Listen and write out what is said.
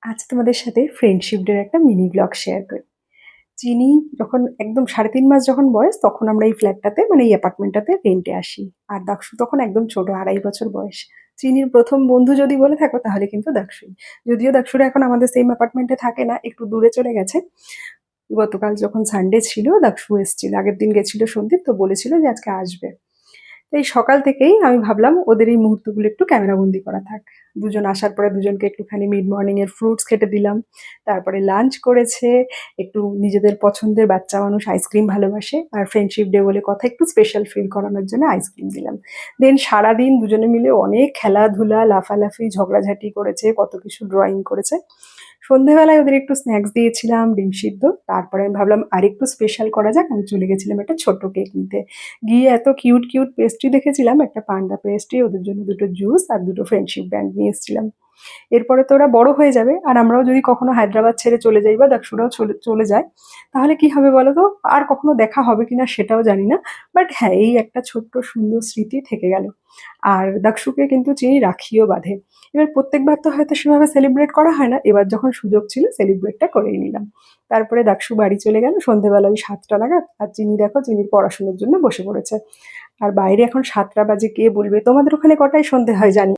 আজ তোমাদের সাথে ফ্রেন্ডশিপ ডের একটা মিনি ব্লগ শেয়ার করি। চিনি যখন একদম ৩.৫ মাস যখন বয়স, তখন আমরা এই ফ্ল্যাটটাতে মানে এই অ্যাপার্টমেন্টটাতে রেন্টে আসি। আর দাক্ষু তখন একদম ছোট, ২.৫ বছর বয়স। চিনির ১ম বন্ধু যদি বলে থাকো তাহলে কিন্তু দাক্ষুই। যদিও দাক্ষুরা এখন আমাদের সেম অ্যাপার্টমেন্টে থাকে না, একটু দূরে চলে গেছে। গতকাল যখন সানডে ছিল, দাক্ষু এসেছিল। আগের দিন গেছিল সন্দীপ, তো বলেছিল যে আজকে আসবে। তো এই সকাল থেকেই আমি ভাবলাম ওদের এই মুহূর্তগুলো একটু ক্যামেরাবন্দি করা থাক। দুজন আসার পরে দুজনকে একটুখানি মিড মর্নিং এর ফ্রুটস কেটে দিলাম। তারপরে লাঞ্চ করেছে। একটু নিজেদের পছন্দের, বাচ্চা মানুষ আইসক্রিম ভালোবাসে। আর ফ্রেন্ডশিপ ডে বলে কথা, একটু স্পেশাল ফিল করানোর জন্য আইসক্রিম দিলাম। দেন সারাদিন দুজনে মিলে অনেক খেলাধুলা, লাফালাফি, ঝগড়াঝাটি করেছে, কত কিছু ড্রয়িং করেছে। সন্ধেবেলায় ওদের একটু স্ন্যাক্স দিয়েছিলাম, ডিম সিদ্ধ। তারপরে আমি ভাবলাম আরেকটু স্পেশাল করা যাক, আমি চলে গেছিলাম একটা ছোট্ট কেক নিতে। গিয়ে এত কিউট কিউট পেস্ট্রি দেখেছিলাম, একটা পান্ডা পেস্ট্রি, ওদের জন্য দুটো জুস আর দুটো ফ্রেন্ডশিপ ব্যান্ড নিয়ে এসেছিলাম। এরপরে তো ওরা বড় হয়ে যাবে, আর আমরাও যদি কখনো হায়দ্রাবাদ ছেড়ে চলে যাই বা দাক্ষুরাও চলে চলে যায়, তাহলে কি হবে বলো তো? আর কখনো দেখা হবে কিনা সেটাও জানি না। বাট হ্যাঁ, এই একটা ছোট্ট সুন্দর স্মৃতি থেকে গেল। আর দাক্ষুকে কিন্তু চিনি রাখিও বাঁধে। এবার প্রত্যেকবার তো হয়তো সেভাবে সেলিব্রেট করা হয় না, এবার যখন সুযোগ ছিল সেলিব্রেটটা করেই নিলাম। তারপরে দাক্ষু বাড়ি চলে গেল সন্ধেবেলা ওই ৭টা নাগাদ। আর চিনি দেখো, চিনির পড়াশোনার জন্য বসে পড়েছে। আর বাইরে এখন ৭টা বাজে, কে বলবে? তোমাদের ওখানে কটায় সন্ধে হয় জানি